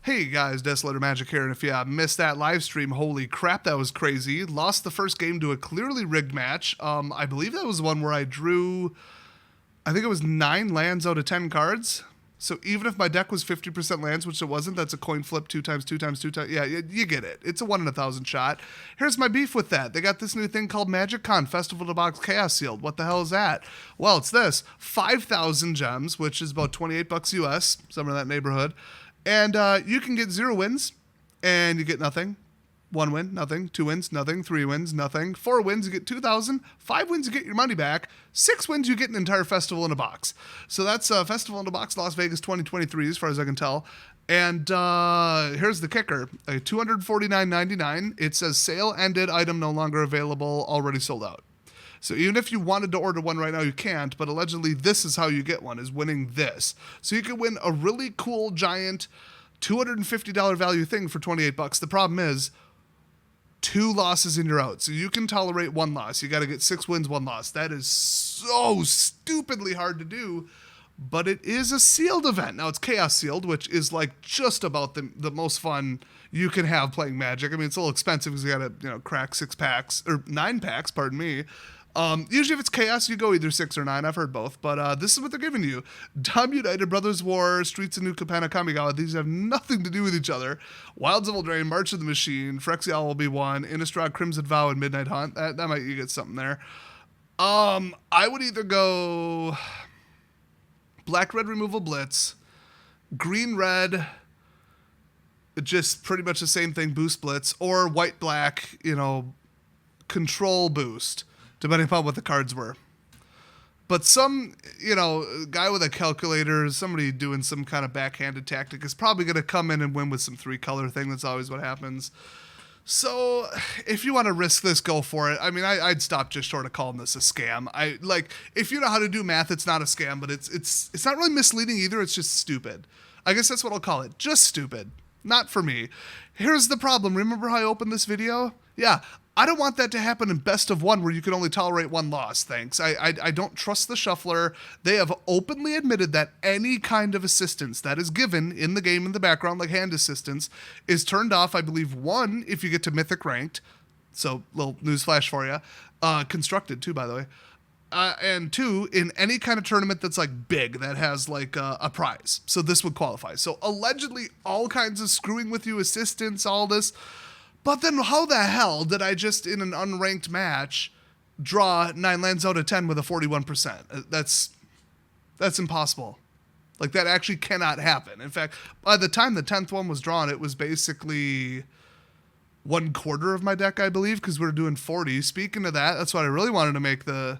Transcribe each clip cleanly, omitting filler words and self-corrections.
Hey guys, Desolator Magic here, and if you missed that live stream, holy crap, that was crazy. Lost the first game to a clearly rigged match. I believe that was one where I drew, I think it was 9 lands out of 10 cards. So even if my deck was 50% lands, which it wasn't, that's a coin flip 2 times, 2 times, 2 times. Yeah, you get it. It's a 1 in 1,000 shot. Here's my beef with that. They got this new thing called Magic Con Festival to Box Chaos Sealed. What the hell is that? Well, it's this. 5,000 gems, which is about $28 US, somewhere in that neighborhood. And you can get 0 wins, and you get nothing. 1 win, nothing. 2 wins, nothing. 3 wins, nothing. 4 wins, you get 2,000. 5 wins, you get your money back. 6 wins, you get an entire festival in a box. So that's Festival in a Box Las Vegas 2023, as far as I can tell. And here's the kicker. $249.99. It says sale ended, item no longer available, already sold out. So even if you wanted to order one right now, you can't, but allegedly this is how you get one, is winning this. So you could win a really cool, giant, $250 value thing for $28. The problem is, 2 losses and you're out. So you can tolerate 1 loss. You got to get 6 wins, 1 loss. That is so stupidly hard to do, but it is a sealed event. Now it's Chaos Sealed, which is like just about the most fun you can have playing Magic. I mean, it's a little expensive because you got to crack 6 packs, or 9 packs, pardon me. Usually if it's Chaos, you go either 6 or 9. I've heard both, but this is what they're giving you. Dom United, Brothers War, Streets of New Capenna, Kamigawa. These have nothing to do with each other. Wilds of Eldraine, March of the Machine, Phyrexian will be 1, Innistrad, Crimson Vow, and Midnight Hunt. That might you get something there. I would either go Black-Red Removal Blitz, Green-Red, just pretty much the same thing, Boost Blitz, or White-Black, Control Boost, depending upon what the cards were. But some, guy with a calculator, somebody doing some kind of backhanded tactic is probably going to come in and win with some 3-color thing. That's always what happens. So if you want to risk this, go for it. I mean, I'd stop just short of calling this a scam. If you know how to do math, it's not a scam, but it's not really misleading either. It's just stupid. I guess that's what I'll call it. Just stupid. Not for me. Here's the problem. Remember how I opened this video? Yeah. I don't want that to happen in best of 1 where you can only tolerate 1 loss, thanks. I don't trust the shuffler. They have openly admitted that any kind of assistance that is given in the game in the background, like hand assistance, is turned off, I believe, 1, if you get to Mythic Ranked. So, little news flash for you. Constructed, too, by the way. And 2, in any kind of tournament that's like big, that has like a prize. So this would qualify. So allegedly all kinds of screwing with you, assistance, all this. But then how the hell did I just, in an unranked match, draw 9 lands out of 10 with a 41%? That's impossible. Like, that actually cannot happen. In fact, by the time the 10th one was drawn, it was basically 1/4 of my deck, I believe, because we were doing 40. Speaking of that, that's what I really wanted to make the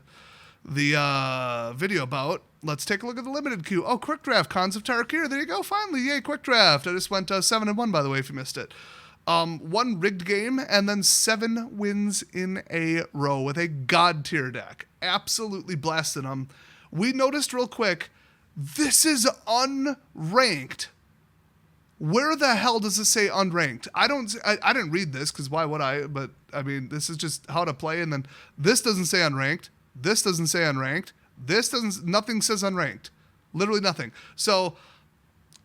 video about. Let's take a look at the limited queue. Oh, Quick Draft, Cons of Tarakir. There you go, finally. Yay, Quick Draft. I just went 7-1, by the way, if you missed it. 1 rigged game, and then 7 wins in a row with a god tier deck. Absolutely blasting them. We noticed real quick, this is unranked. Where the hell does it say unranked? I didn't read this, because why would I? But, I mean, this is just how to play, and then this doesn't say unranked. This doesn't say unranked. Nothing says unranked. Literally nothing. So,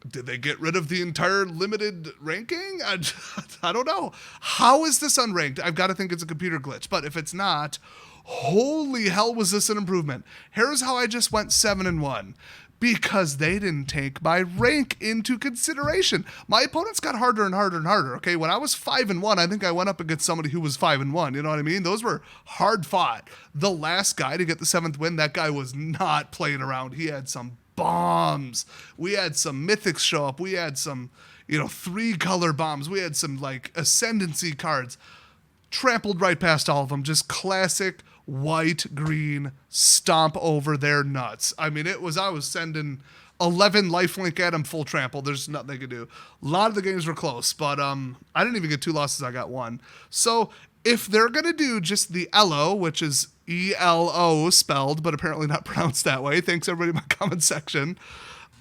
did they get rid of the entire limited ranking? I don't know. How is this unranked? I've got to think it's a computer glitch. But if it's not, holy hell was this an improvement. Here's how I just went 7-1. Because they didn't take my rank into consideration. My opponents got harder and harder and harder, okay? When I was 5-1, I think I went up against somebody who was 5-1, you know what I mean? Those were hard fought. The last guy to get the 7th win, that guy was not playing around. He had some bombs. We had some mythics show up. We had some, 3-color bombs. We had some, ascendancy cards. Trampled right past all of them. Just classic white-green stomp over their nuts. I mean, I was sending 11 lifelink at them full trample. There's nothing they could do. A lot of the games were close, but I didn't even get 2 losses. I got 1. So if they're going to do just the ELO, which is ELO spelled, but apparently not pronounced that way. Thanks everybody in my comment section.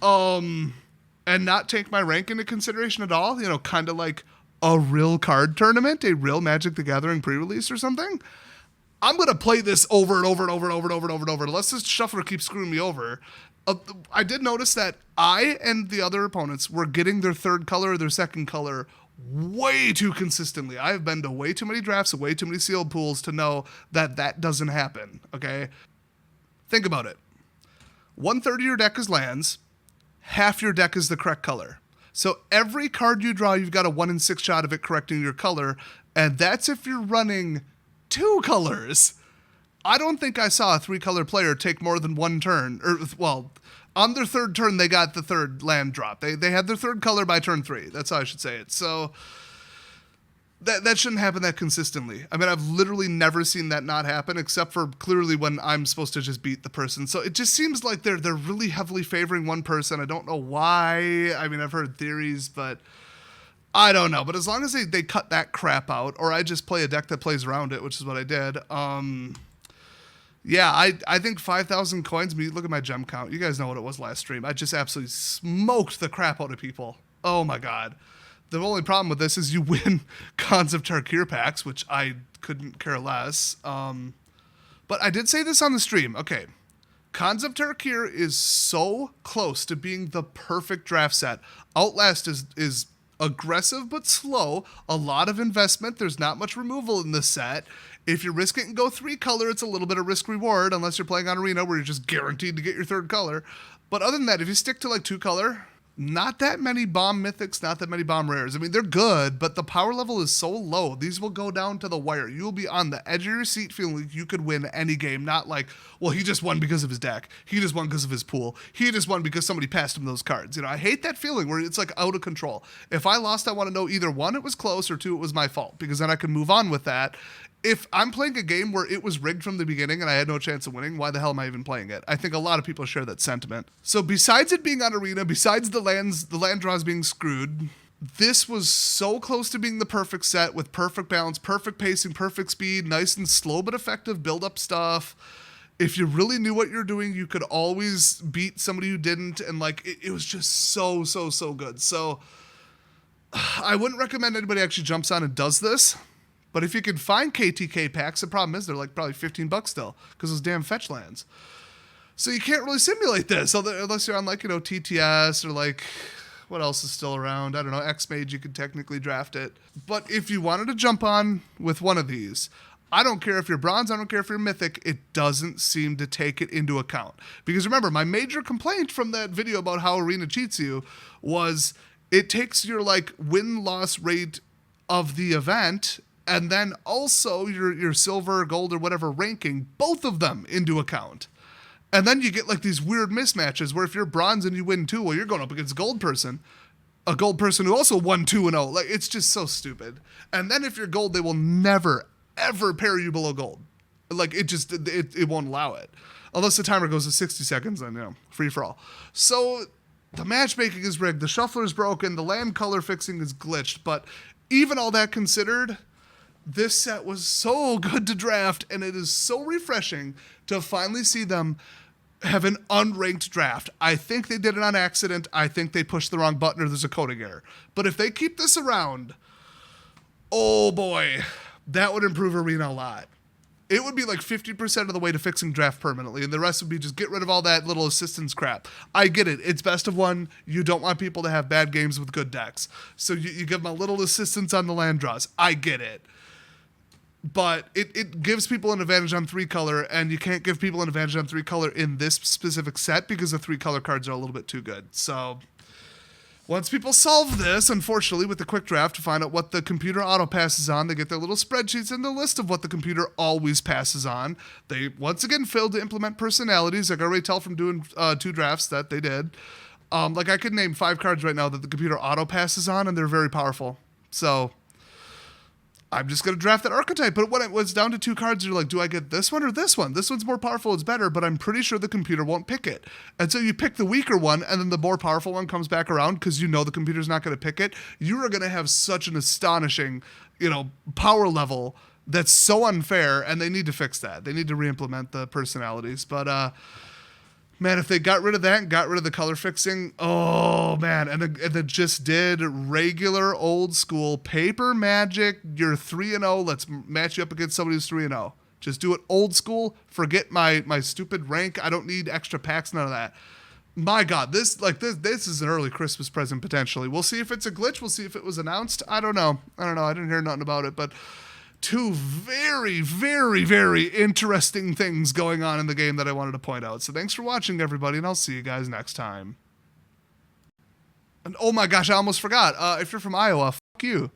And not take my rank into consideration at all, kind of like a real card tournament, a real Magic the Gathering pre-release or something. I'm going to play this over and over and over and over and over and over and over. Unless this shuffler keeps screwing me over. I did notice that I and the other opponents were getting their third color or their second color way too consistently. I've been to way too many drafts, way too many sealed pools to know that that doesn't happen, okay? Think about it. 1/3 of your deck is lands, half your deck is the correct color. So every card you draw, you've got a 1 in 6 shot of it correcting your color, and that's if you're running 2 colors. I don't think I saw a 3-color player take more than 1 turn, or, well, on their 3rd turn, they got the 3rd land drop. They had their 3rd color by turn 3. That's how I should say it. So that shouldn't happen that consistently. I mean, I've literally never seen that not happen, except for clearly when I'm supposed to just beat the person. So it just seems like they're really heavily favoring one person. I don't know why. I mean, I've heard theories, but I don't know. But as long as they cut that crap out, or I just play a deck that plays around it, which is what I did. Yeah, I think 5,000 coins. Look at my gem count. You guys know what it was last stream. I just absolutely smoked the crap out of people. Oh my god. The only problem with this is you win Khans of Tarkir packs, which I couldn't care less. But I did say this on the stream. Okay, Khans of Tarkir is so close to being the perfect draft set. Outlast is aggressive but slow. A lot of investment. There's not much removal in this set. If you risk it and go 3 color, it's a little bit of risk reward, unless you're playing on Arena where you're just guaranteed to get your 3rd color. But other than that, if you stick to like 2 color, not that many bomb mythics, not that many bomb rares. I mean, they're good, but the power level is so low. These will go down to the wire. You'll be on the edge of your seat feeling like you could win any game. Not like, well, he just won because of his deck. He just won because of his pool. He just won because somebody passed him those cards. You know, I hate that feeling where it's like out of control. If I lost, I want to know either 1, it was close, or 2, it was my fault, because then I can move on with that. If I'm playing a game where it was rigged from the beginning and I had no chance of winning, why the hell am I even playing it? I think a lot of people share that sentiment. So besides it being on Arena, besides the land draws being screwed, this was so close to being the perfect set with perfect balance, perfect pacing, perfect speed, nice and slow but effective build-up stuff. If you really knew what you're doing, you could always beat somebody who didn't, and like it was just so good. So I wouldn't recommend anybody actually jumps on and does this. But if you can find KTK packs, the problem is they're like probably $15 still because those damn fetch lands. So you can't really simulate this unless you're on like, you know, TTS or like what else is still around? I don't know, X-Mage, you could technically draft it. But if you wanted to jump on with one of these, I don't care if you're bronze, I don't care if you're mythic, it doesn't seem to take it into account. Because remember, my major complaint from that video about how Arena cheats you was it takes your like win-loss rate of the event and then also your silver, gold, or whatever ranking, both of them into account. And then you get like these weird mismatches where if you're bronze and you win 2, well, you're going up against a gold person who also won 2-0. Like, it's just so stupid. And then if you're gold, they will never, ever pair you below gold. Like, it won't allow it. Unless the timer goes to 60 seconds, then, you know, free for all. So the matchmaking is rigged, the shuffler is broken, the land color fixing is glitched. But even all that considered, this set was so good to draft, and it is so refreshing to finally see them have an unranked draft. I think they did it on accident. I think they pushed the wrong button or there's a coding error. But if they keep this around, oh boy, that would improve Arena a lot. It would be like 50% of the way to fixing draft permanently, and the rest would be just get rid of all that little assistance crap. I get it. It's best of 1. You don't want people to have bad games with good decks. So you give them a little assistance on the land draws. I get it. But it gives people an advantage on 3 color, and you can't give people an advantage on 3 color in this specific set because the 3 color cards are a little bit too good. So once people solve this, unfortunately, with the quick draft to find out what the computer auto passes on, they get their little spreadsheets and the list of what the computer always passes on. They once again failed to implement personalities. I can already tell from doing 2 drafts that they did. Like I could name 5 cards right now that the computer auto passes on, and they're very powerful. So I'm just going to draft that archetype. But when it was down to 2 cards, you're like, do I get this one or this one? This one's more powerful, it's better, but I'm pretty sure the computer won't pick it. And so you pick the weaker one, and then the more powerful one comes back around because you know the computer's not going to pick it. You are going to have such an astonishing, you know, power level that's so unfair, and they need to fix that. They need to re-implement the personalities. But, man, if they got rid of that and got rid of the color fixing, oh, man. And they just did regular old school paper magic. You're 3-0. Let's match you up against somebody who's 3-0. Just do it old school. Forget my stupid rank. I don't need extra packs, none of that. My God, this is an early Christmas present potentially. We'll see if it's a glitch. We'll see if it was announced. I don't know. I didn't hear nothing about it, but two very, very, very interesting things going on in the game that I wanted to point out. So thanks for watching, everybody, and I'll see you guys next time. And oh my gosh, I almost forgot. If you're from Iowa, fuck you.